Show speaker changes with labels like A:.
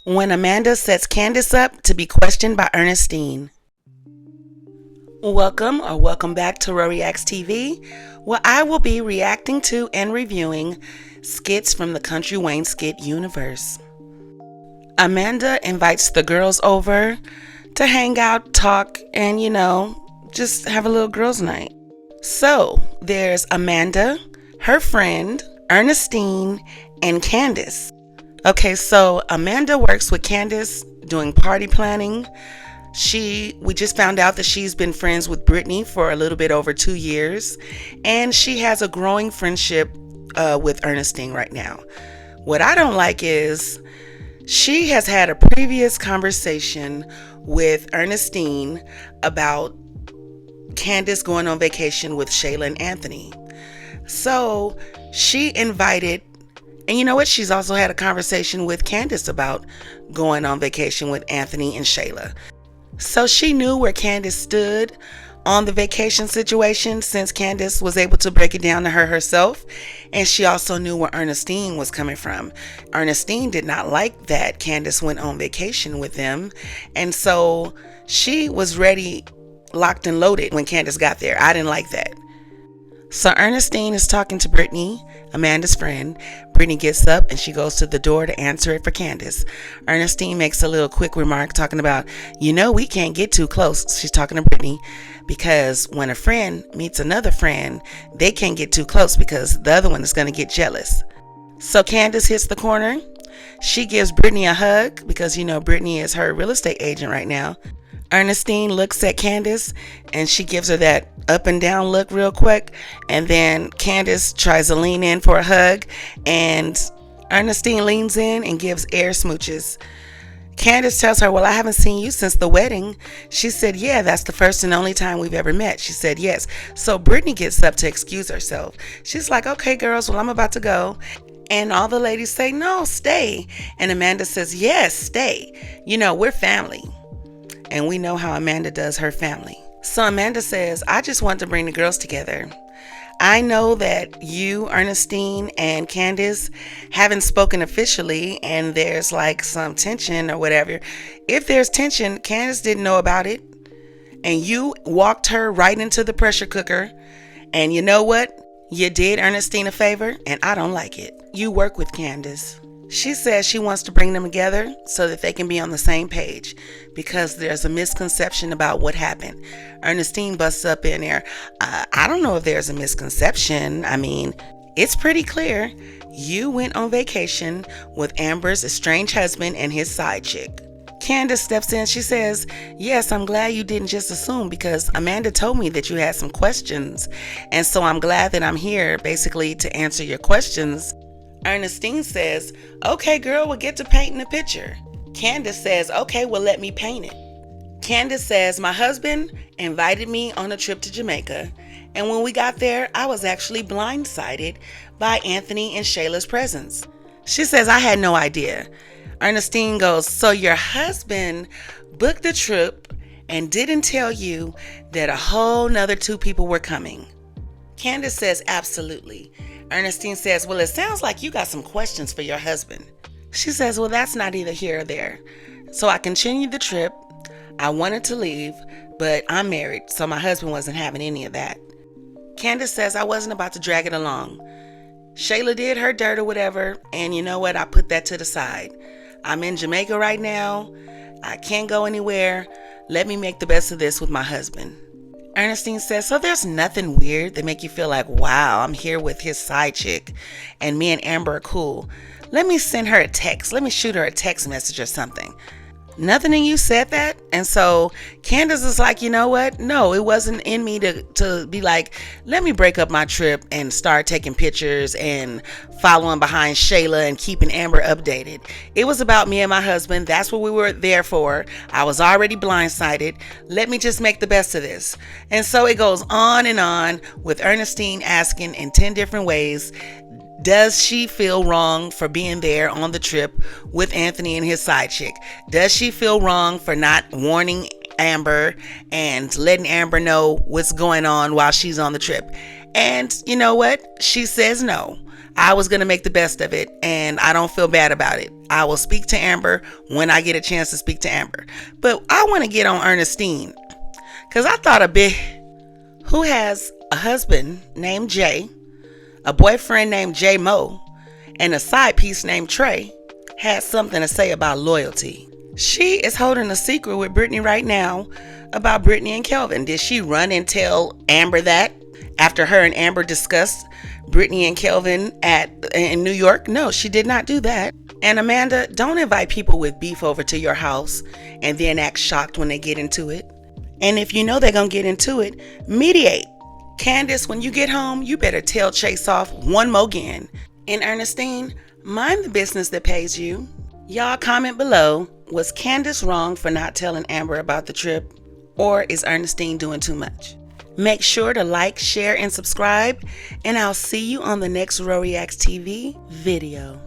A: When Amanda sets Candice up to be questioned by Ernestine. Welcome back to Reacts TV, where I will be reacting to and reviewing skits from the Country Wayne skit universe. Amanda invites the girls over to hang out, talk, and just have a little girls' night. So there's Amanda, her friend, Ernestine, and Candice. Okay, so Amanda works with Candice doing party planning. We just found out that she's been friends with Brittany for a little bit over 2 years, and she has a growing friendship with Ernestine right now. What I don't like is she has had a previous conversation with Ernestine about Candice going on vacation with Shayla and Anthony. So she invited, and you know what? She's also had a conversation with Candice about going on vacation with Anthony and Shayla. So she knew where Candice stood on the vacation situation, since Candice was able to break it down to her herself. And she also knew where Ernestine was coming from. Ernestine did not like that Candice went on vacation with them. And so she was ready, locked and loaded when Candice got there. I didn't like that. So Ernestine is talking to Brittany, Amanda's friend. Brittany gets up and she goes to the door to answer it for Candice. Ernestine makes a little quick remark talking about, we can't get too close. She's talking to Brittany because when a friend meets another friend, they can't get too close because the other one is going to get jealous. So Candice hits the corner. She gives Brittany a hug because, Brittany is her real estate agent right now. Ernestine looks at Candice and she gives her that up and down look real quick, and then Candice tries to lean in for a hug, and Ernestine leans in and gives air smooches. Candice tells her, well, I haven't seen you since the wedding. She said, yeah, that's the first and only time we've ever met. She said, yes. So Brittany gets up to excuse herself. She's like, okay, girls, well, I'm about to go. And all the ladies say, no, stay. And Amanda says, yes, stay. We're family. And we know how Amanda does her family. So Amanda says, I just want to bring the girls together. I know that you, Ernestine, and Candice haven't spoken officially, and there's like some tension or whatever. If there's tension, Candice didn't know about it, and you walked her right into the pressure cooker. And you know what? You did Ernestine a favor, and I don't like it. You work with Candice. She says she wants to bring them together so that they can be on the same page, because there's a misconception about what happened. Ernestine busts up in there. I don't know if there's a misconception. I mean, it's pretty clear. You went on vacation with Amber's estranged husband and his side chick. Candice steps in. She says, yes, I'm glad you didn't just assume, because Amanda told me that you had some questions. And so I'm glad that I'm here basically to answer your questions. Ernestine says, okay, girl, we'll get to painting the picture. Candice says, okay, well, let me paint it. Candice says, my husband invited me on a trip to Jamaica, and when we got there, I was actually blindsided by Anthony and Shayla's presence. She says, I had no idea. Ernestine goes, so your husband booked the trip and didn't tell you that a whole nother 2 people were coming? Candice says, absolutely. Ernestine says, well, it sounds like you got some questions for your husband. She says, well, that's not either here or there. So I continued the trip. I wanted to leave, but I'm married, so my husband wasn't having any of that. Candice says, I wasn't about to drag it along. Shayla did her dirt or whatever, and you know what? I put that to the side. I'm in Jamaica right now. I can't go anywhere. Let me make the best of this with my husband. Ernestine says, so there's nothing weird that make you feel like, wow, I'm here with his side chick and me and Amber are cool. Let me send her a text. Let me shoot her a text message or something. Nothing in you said that? And so Candice is like, you know what? No, it wasn't in me to be like, let me break up my trip and start taking pictures and following behind Shayla and keeping Amber updated. It was about me and my husband. That's what we were there for. I was already blindsided. Let me just make the best of this. And so it goes on with Ernestine asking in 10 different ways, does she feel wrong for being there on the trip with Anthony and his side chick? Does she feel wrong for not warning Amber and letting Amber know what's going on while she's on the trip? And you know what? She says no. I was going to make the best of it, and I don't feel bad about it. I will speak to Amber when I get a chance to speak to Amber. But I want to get on Ernestine, because I thought a bit, who has a husband named Jay, a boyfriend named J Mo, and a side piece named Trey, had something to say about loyalty. She is holding a secret with Brittany right now about Brittany and Kelvin. Did she run and tell Amber that after her and Amber discussed Brittany and Kelvin in New York? No, she did not do that. And Amanda, don't invite people with beef over to your house and then act shocked when they get into it. And if you know they're going to get into it, mediate. Candice, when you get home, you better tell Chase off one more again. And Ernestine, mind the business that pays you. Y'all comment below, was Candice wrong for not telling Amber about the trip? Or is Ernestine doing too much? Make sure to like, share, and subscribe. And I'll see you on the next Reacts TV video.